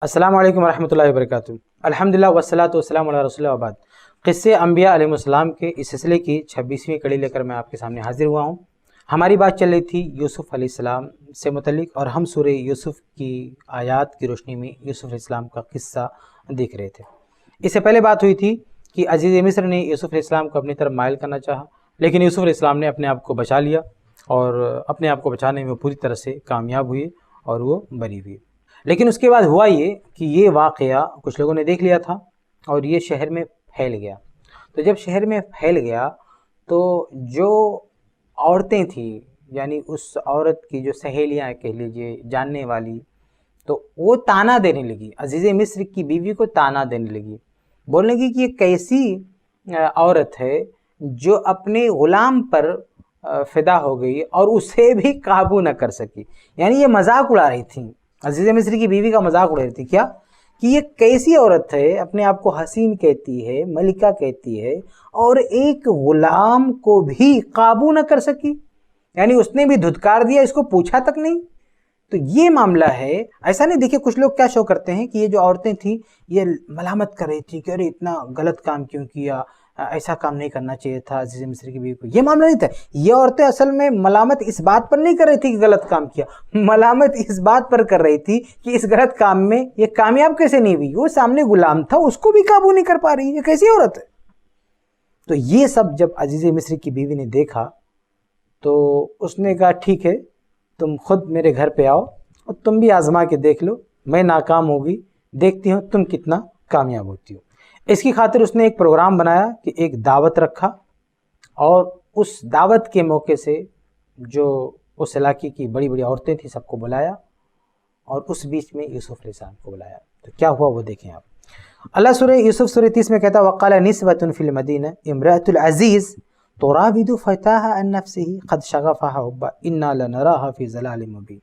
السلام علیکم ورحمۃ اللہ وبرکاتہ۔ الحمدللہ والصلاۃ والسلام علی رسول اللہ وبعد۔ قصے انبیاء علیہ السلام کے اس سلسلے کی 26ویں کڑی لے کر میں آپ کے سامنے حاضر ہوا ہوں۔ ہماری بات چل رہی تھی یوسف علیہ السلام سے متعلق، اور ہم سورہ یوسف کی آیات کی روشنی میں یوسف علیہ السلام کا قصہ دیکھ رہے تھے۔ اس سے پہلے بات ہوئی تھی کہ عزیز مصر نے یوسف علیہ السلام کو اپنی طرف مائل کرنا چاہا، لیکن یوسف علیہ السلام نے اپنے آپ کو بچا لیا، اور اپنے آپ کو بچانے میں وہ پوری طرح سے کامیاب ہوئے اور وہ بری ہوئی۔ لیکن اس کے بعد ہوا یہ کہ یہ واقعہ کچھ لوگوں نے دیکھ لیا تھا اور یہ شہر میں پھیل گیا۔ تو جب شہر میں پھیل گیا تو جو عورتیں تھیں، یعنی اس عورت کی جو سہیلیاں کہہ لیجیے، جاننے والی، تو وہ تانا دینے لگی، عزیز مصر کی بیوی کو تانا دینے لگی، بولنے لگی کہ یہ کیسی عورت ہے جو اپنے غلام پر فدا ہو گئی اور اسے بھی قابو نہ کر سکی۔ یعنی یہ مذاق اڑا رہی تھیں، عزیز مصر کی بیوی کا مذاق اڑا رہی تھی، کیا کہ یہ کیسی عورت ہے، اپنے آپ کو حسین کہتی ہے، ملکہ کہتی ہے، اور ایک غلام کو بھی قابو نہ کر سکی، یعنی اس نے بھی دھتکار دیا، اس کو پوچھا تک نہیں۔ تو یہ معاملہ ہے۔ ایسا نہیں، دیکھیں کچھ لوگ کیا شو کرتے ہیں کہ یہ جو عورتیں تھیں یہ ملامت کر رہی تھیں کہ ارے اتنا غلط کام کیوں کیا، ایسا کام نہیں کرنا چاہیے تھا عزیز مصر کی بیوی کو۔ یہ معاملہ نہیں تھا۔ یہ عورتیں اصل میں ملامت اس بات پر نہیں کر رہی تھی کہ غلط کام کیا، ملامت اس بات پر کر رہی تھی کہ اس غلط کام میں یہ کامیاب کیسے نہیں ہوئی، وہ سامنے غلام تھا اس کو بھی قابو نہیں کر پا رہی، یہ کیسی عورت ہے۔ تو یہ سب جب عزیز مصر کی بیوی نے دیکھا تو اس نے کہا ٹھیک ہے، تم خود میرے گھر پہ آؤ اور تم بھی آزما کے دیکھ لو، میں ناکام ہوگی، دیکھتی ہوں تم کتنا کامیاب ہوتی ہو۔ اس کی خاطر اس نے ایک پروگرام بنایا کہ ایک دعوت رکھا، اور اس دعوت کے موقع سے جو اس علاقے کی بڑی بڑی عورتیں تھیں سب کو بلایا، اور اس بیچ میں یوسف علیہ السلام کو بلایا۔ تو کیا ہوا وہ دیکھیں آپ۔ اللہ سورہ یوسف سورہ 30 میں کہتا ہے وَقَالَ نِسْوَةٌ فِي الْمَدِينَةِ امْرَأَةُ الْعَزِيزِ تُرَاوِدُ فَتَاهَا عَن نَفْسِهِ قَدْ شَغَفَهَا حُبًّا إِنَّا لَنَرَاهَا فِي ضَلَالٍ مُبِينٍ۔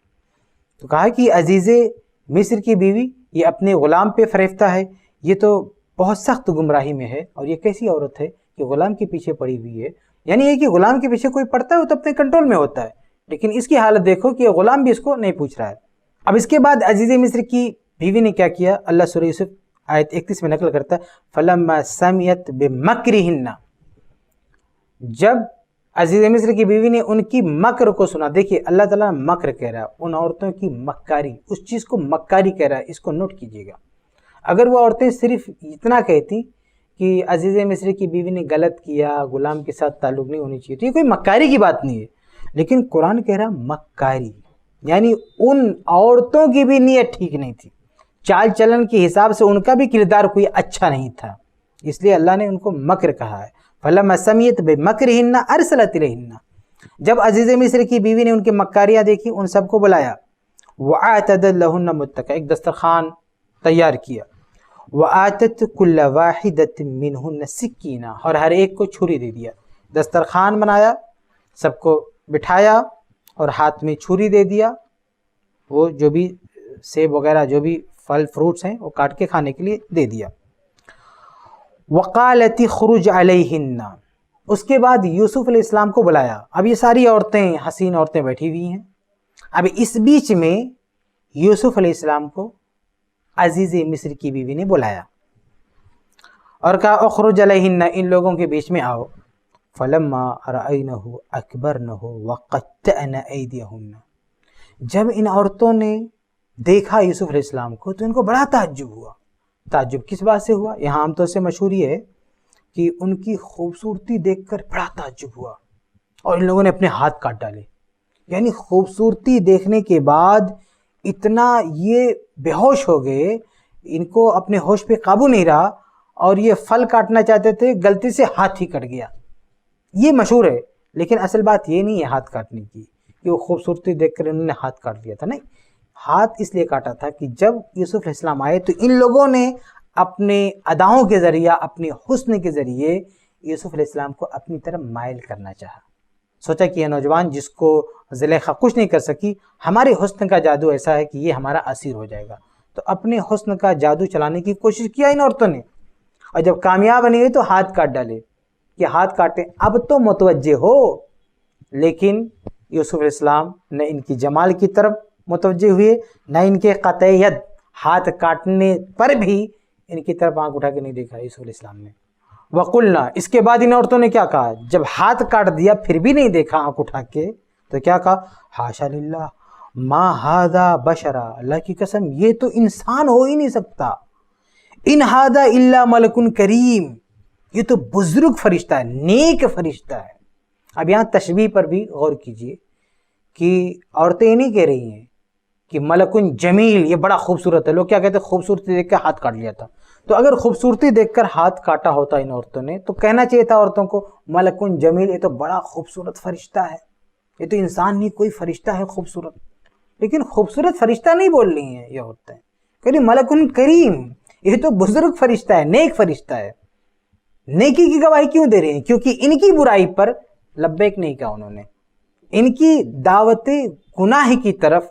تو کہا کہ عزیز مصر کی بیوی یہ اپنے غلام پہ فریفتہ ہے، یہ تو بہت سخت گمراہی میں ہے، اور یہ کیسی عورت ہے کہ غلام کے پیچھے پڑی ہوئی ہے۔ یعنی یہ کہ غلام کے پیچھے کوئی پڑتا ہے وہ تو اپنے کنٹرول میں ہوتا ہے، لیکن اس کی حالت دیکھو کہ غلام بھی اس کو نہیں پوچھ رہا ہے۔ اب اس کے بعد عزیز مصر کی بیوی نے کیا کیا، اللہ سورہ یوسف آیت 31 میں نقل کرتا ہے فَلَمَّا سَمِعَتْ بِمَكْرِهِنَّ۔ جب عزیز مصر کی بیوی نے ان کی مکر کو سنا، دیکھیے اللہ تعالیٰ مکر کہہ رہا ہے، ان عورتوں کی مکاری، اس چیز کو مکاری کہہ رہا ہے، اس کو نوٹ کیجیے گا۔ اگر وہ عورتیں صرف اتنا کہتی کہ عزیز مصر کی بیوی نے غلط کیا، غلام کے ساتھ تعلق نہیں ہونی چاہیے، تو یہ کوئی مکاری کی بات نہیں ہے، لیکن قرآن کہہ رہا مکاری، یعنی ان عورتوں کی بھی نیت ٹھیک نہیں تھی، چال چلن کے حساب سے ان کا بھی کردار کوئی اچھا نہیں تھا، اس لیے اللہ نے ان کو مکر کہا ہے۔ فَلَمَّا سَمِعَتْ بِمَكْرِهِنَّ أَرْسَلَتْ إِلَيْهِنَّ۔ جب عزیز مصر کی بیوی نے ان کی مکاریاں دیکھی، ان سب کو بلایا، وَأَعْتَدَتْ لَهُنَّ مُتَّكَئًا، ایک دسترخوان تیار کیا، وَآتَتْ كُلَّ وَاحِدَةٍ مِّنْهُنَّ سِكِّينًا، اور ہر ایک کو چھری دے دیا، دسترخوان بنایا، سب کو بٹھایا اور ہاتھ میں چھری دے دیا، وہ جو بھی سیب وغیرہ جو بھی پھل فروٹس ہیں وہ کاٹ کے کھانے کے لیے دے دیا۔ وَقَالَتِ اخْرُجْ عَلَيْهِنَّ، اس کے بعد یوسف علیہ السلام کو بلایا۔ اب یہ ساری عورتیں، حسین عورتیں بیٹھی ہوئی ہیں، اب اس بیچ میں یوسف علیہ السلام کو عزیز مصر کی بیوی نے بلایا اور کہا اخرج علیہن، ان لوگوں کے بیچ میں آؤ۔ فلما رأینہ اکبرنہ وقطعن ایدیہن، جب ان عورتوں نے دیکھا یوسف علیہ السلام کو تو ان کو بڑا تعجب ہوا۔ تعجب کس بات سے ہوا؟ یہاں عام طور سے مشہور یہ ہے کہ ان کی خوبصورتی دیکھ کر بڑا تعجب ہوا، اور ان لوگوں نے اپنے ہاتھ کاٹ ڈالے، یعنی خوبصورتی دیکھنے کے بعد اتنا یہ بے ہوش ہو گئے، ان کو اپنے ہوش پہ قابو نہیں رہا، اور یہ پھل کاٹنا چاہتے تھے، غلطی سے ہاتھ ہی کٹ گیا۔ یہ مشہور ہے، لیکن اصل بات یہ نہیں ہے ہاتھ کاٹنے کی کہ وہ خوبصورتی دیکھ کر انہوں نے ہاتھ کاٹ دیا تھا، نہیں، ہاتھ اس لیے کاٹا تھا کہ جب یوسف علیہ السلام آئے تو ان لوگوں نے اپنے اداؤں کے ذریعہ، اپنے حسن کے ذریعے یوسف علیہ السلام کو اپنی طرف مائل کرنا چاہا۔ سوچا کہ یہ نوجوان جس کو زلیخا کچھ نہیں کر سکی، ہمارے حسن کا جادو ایسا ہے کہ یہ ہمارا اسیر ہو جائے گا، تو اپنے حسن کا جادو چلانے کی کوشش کیا ان عورتوں نے، اور جب کامیاب نہیں ہوئی تو ہاتھ کاٹ ڈالے کہ ہاتھ کاٹیں اب تو متوجہ ہو۔ لیکن یوسف علیہ السلام نہ ان کی جمال کی طرف متوجہ ہوئے، نہ ان کے قطع ید ہاتھ کاٹنے پر بھی ان کی طرف آنکھ اٹھا کے نہیں دیکھا یوسف علیہ السلام نے. وقلنا، اس کے بعد ان عورتوں نے کیا کہا؟ جب ہاتھ کاٹ دیا پھر بھی نہیں دیکھا آنکھ اٹھا کے، تو کیا کہا؟ حاشا للہ ما ھذا بشرا، اللہ کی قسم یہ تو انسان ہو ہی نہیں سکتا. ان ھذا الا ملک کریم، یہ تو بزرگ فرشتہ ہے، نیک فرشتہ ہے. اب یہاں تشبیہ پر بھی غور کیجئے کہ عورتیں یہ نہیں کہہ رہی ہیں کہ ملکن جمیل، یہ بڑا خوبصورت ہے. لوگ کیا کہتے ہیں؟ خوبصورتی دیکھ کے ہاتھ کاٹ لیا تھا. تو اگر خوبصورتی دیکھ کر ہاتھ کاٹا ہوتا ان عورتوں نے تو کہنا چاہیے تھا عورتوں کو ملکن جمیل، یہ تو بڑا خوبصورت فرشتہ ہے، یہ تو انسان نہیں کوئی فرشتہ ہے خوبصورت. لیکن خوبصورت فرشتہ نہیں بول رہی ہیں یہ عورتیں، کہہ رہی ملکن کریم، یہ تو بزرگ فرشتہ ہے، نیک فرشتہ ہے. نیکی کی گواہی کیوں دے رہے ہیں؟ کیونکہ ان کی برائی پر لبیک نہیں کہا انہوں نے، ان کی دعوت گناہ کی طرف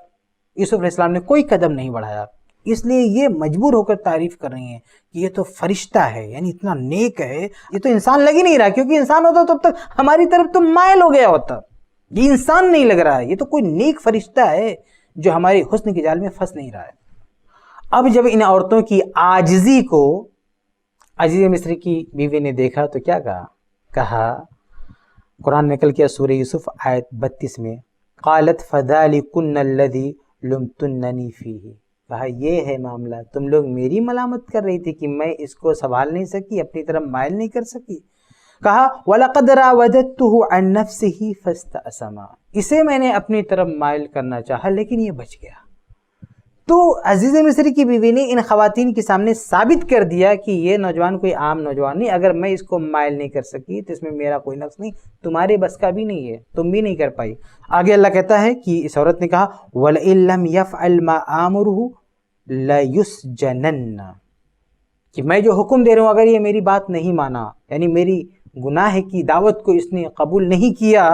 یوسف علیہ السلام نے کوئی قدم نہیں بڑھایا. اس لیے یہ مجبور ہو کر تعریف کر رہی ہیں کہ یہ تو فرشتہ ہے، یعنی اتنا نیک ہے. یہ تو انسان لگ ہی نہیں رہا، کیونکہ انسان ہوتا تو اب تک ہماری طرف تو مائل ہو گیا ہوتا. یہ انسان نہیں لگ رہا ہے، یہ تو کوئی نیک فرشتہ ہے جو ہماری حسن کے جال میں پھنس نہیں رہا ہے. اب جب ان عورتوں کی عاجزی کو عزیز مصری کی بیوی نے دیکھا تو کیا کہا؟ قرآن نقل کیا سورہ یوسف آیت 32 میں، قالت فذالکن الذی لمتننی فیہ، کہا یہ ہے معاملہ، تم لوگ میری ملامت کر رہی تھی کہ میں اس کو سنبھال نہیں سکی، اپنی طرف مائل نہیں کر سکی. کہا وَلَقَدْ رَاوَدَتْتُهُ عَنْ نَفْسِهِ فَاسْتَعْصَمَ، اسے میں نے اپنی طرف مائل کرنا چاہا لیکن یہ بچ گیا. تو عزیز مصری کی بیوی نے ان خواتین کے سامنے ثابت کر دیا کہ یہ نوجوان کوئی عام نوجوان نہیں، اگر میں اس کو مائل نہیں کر سکی تو اس میں میرا کوئی نقص نہیں، تمہارے بس کا بھی نہیں ہے، تم بھی نہیں کر پائی. آگے اللہ کہتا ہے کہ اس عورت نے کہا وَلَئِن لَمْ يَفْعَلْ مَا آمُرُهُ لَيُسْجَنَنَّ، کہ میں جو حکم دے رہا ہوں اگر یہ میری بات نہیں مانا، یعنی میری گناہ کی دعوت کو اس نے قبول نہیں کیا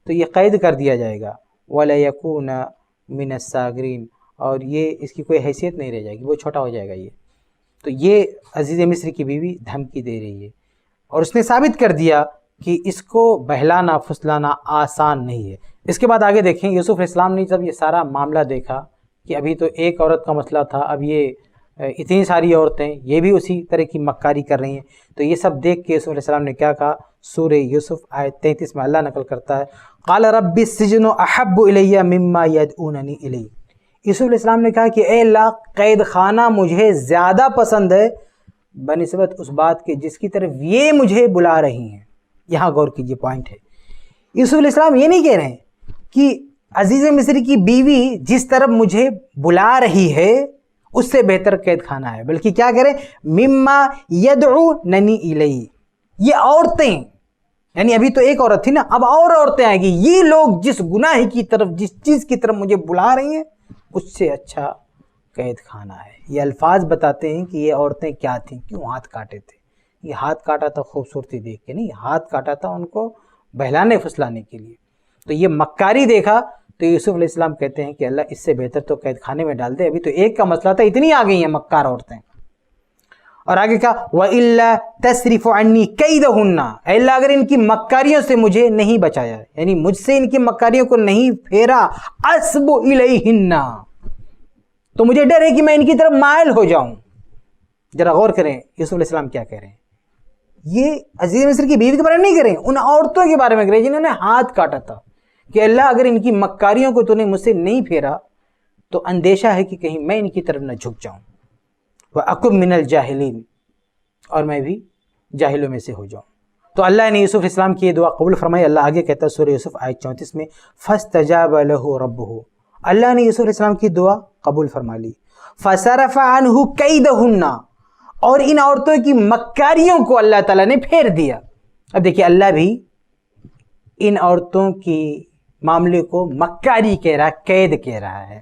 تو یہ قید کر دیا جائے گا. وَلَيَكُونَ مِنَ السَّاغِرِينَ، اور یہ اس کی کوئی حیثیت نہیں رہ جائے گی، وہ چھوٹا ہو جائے گا. یہ تو یہ عزیز مصری کی بیوی دھمکی دے رہی ہے اور اس نے ثابت کر دیا کہ اس کو بہلانا پھسلانا آسان نہیں ہے. اس کے بعد آگے دیکھیں یوسف علیہ السلام نے جب یہ سارا معاملہ دیکھا کہ ابھی تو ایک عورت کا مسئلہ تھا، اب یہ اتنی ساری عورتیں یہ بھی اسی طرح کی مکاری کر رہی ہیں، تو یہ سب دیکھ کے یوسف علیہ السلام نے کیا کہا؟ سورہ یوسف آیت 33 میں اللہ نقل کرتا ہے قال رب السجن احب الی مما یدعوننی الیہ. یوسف علیہ السلام نے کہا کہ اے اللہ قید خانہ مجھے زیادہ پسند ہے بنسبت اس بات کے جس کی طرف یہ مجھے بلا رہی ہیں. یہاں غور کیجئے، پوائنٹ ہے. یوسف علیہ السلام یہ نہیں کہہ رہے ہیں کہ عزیز مصری کی بیوی جس طرف مجھے بلا رہی ہے اس سے بہتر قید خانہ ہے، بلکہ کیا کہہ رہے ہیں مما یدعوننی الیہ. یہ عورتیں، یعنی ابھی تو ایک عورت تھی نا، اب اور عورتیں آئیں گی، یہ لوگ جس گناہ کی طرف جس چیز کی طرف مجھے بلا رہی ہیں اس سے اچھا قید خانہ ہے. یہ الفاظ بتاتے ہیں کہ یہ عورتیں کیا تھیں، کیوں ہاتھ کاٹے تھے. یہ ہاتھ کاٹا تھا خوبصورتی دیکھ کے نہیں، ہاتھ کاٹا تھا ان کو بہلانے پھسلانے کے لیے. تو یہ مکاری دیکھا تو یوسف علیہ السلام کہتے ہیں کہ اللہ اس سے بہتر تو قید خانے میں ڈال دے، ابھی تو ایک کا مسئلہ تھا، اتنی آ گئی ہیں مکار عورتیں. اور آگے کہا وَإِلَّا تَصْرِفُ عَنِّي كَيْدَهُنَّ، اے اللہ اگر ان کی مکاریوں سے مجھے نہیں بچایا، یعنی مجھ سے ان کی مکاریوں کو نہیں پھیرا، أَصْبُ إِلَيْهِنَّ، تو مجھے ڈر ہے کہ میں ان کی طرف مائل ہو جاؤں. ذرا غور کریں یوسف علیہ السلام کیا کہہ رہے ہیں. یہ عزیز مصر کی بیوی کے بارے میں نہیں کہہ رہے ہیں، ان عورتوں کے بارے میں کہہ رہے ہیں جنہوں نے ہاتھ کاٹا تھا کہ اللہ اگر ان کی مکاریوں کو تو نے مجھ سے نہیں پھیرا تو اندیشہ ہے کہ کہیں میں ان کی طرف نہ جھک جاؤں. وَأَكُن مِّنَ الْجَاهِلِينَ، اور میں بھی جاہلوں میں سے ہو جاؤں. تو اللہ نے یوسف علیہ السلام کی یہ دعا قبول فرمائی. اللہ آگے کہتا ہے سورہ یوسف آیت 34 میں فَاسْتَجَابَ لَهُ رَبُّهُ، اللہ نے یوسف علیہ السلام کی دعا قبول فرما لی. فَصَرَفَ عَنْهُ كَيْدَهُنَّ، اور ان عورتوں کی مکاریوں کو اللہ تعالیٰ نے پھیر دیا. اب دیکھیے اللہ بھی ان عورتوں کی معاملے کو مکاری کہہ رہا ہے، قید کہہ رہا ہے،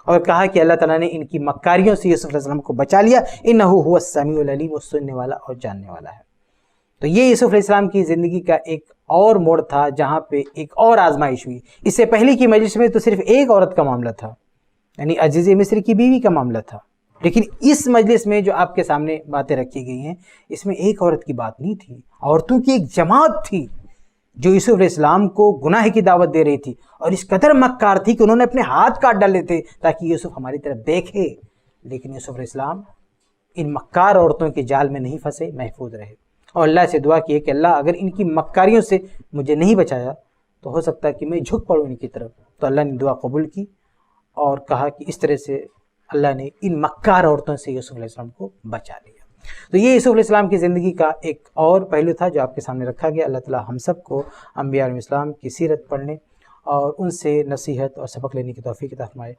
اور کہا کہ اللہ تعالیٰ نے ان کی مکاریوں سے یوسف علیہ السلام کو بچا لیا. انہو هو السمیع العلیم، وہ سننے والا اور جاننے والا ہے. تو یہ یوسف علیہ السلام کی زندگی کا ایک اور موڑ تھا جہاں پہ ایک اور آزمائش ہوئی. اس سے پہلے کی مجلس میں تو صرف ایک عورت کا معاملہ تھا، یعنی عزیز مصر کی بیوی کا معاملہ تھا، لیکن اس مجلس میں جو آپ کے سامنے باتیں رکھی گئی ہیں اس میں ایک عورت کی بات نہیں تھی، عورتوں کی ایک جماعت تھی جو یوسف علیہ السلام کو گناہ کی دعوت دے رہی تھی، اور اس قدر مکار تھی کہ انہوں نے اپنے ہاتھ کاٹ ڈالے تھے تاکہ یوسف ہماری طرف دیکھے لیکن یوسف علیہ السلام ان مکار عورتوں کے جال میں نہیں پھنسے، محفوظ رہے، اور اللہ سے دعا کی کہ اللہ اگر ان کی مکاریوں سے مجھے نہیں بچایا تو ہو سکتا ہے کہ میں جھک پڑوں ان کی طرف۔ تو اللہ نے دعا قبول کی اور کہا کہ اس طرح سے اللہ نے ان مکار عورتوں سے یوسف علیہ السلام کو بچا لیا۔ تو یہ یوسف علیہ السلام کی زندگی کا ایک اور پہلو تھا جو آپ کے سامنے رکھا گیا۔ اللہ تعالی ہم سب کو انبیاء علیہ السلام کی سیرت پڑھنے اور ان سے نصیحت اور سبق لینے کی توفیق عطا فرمائے۔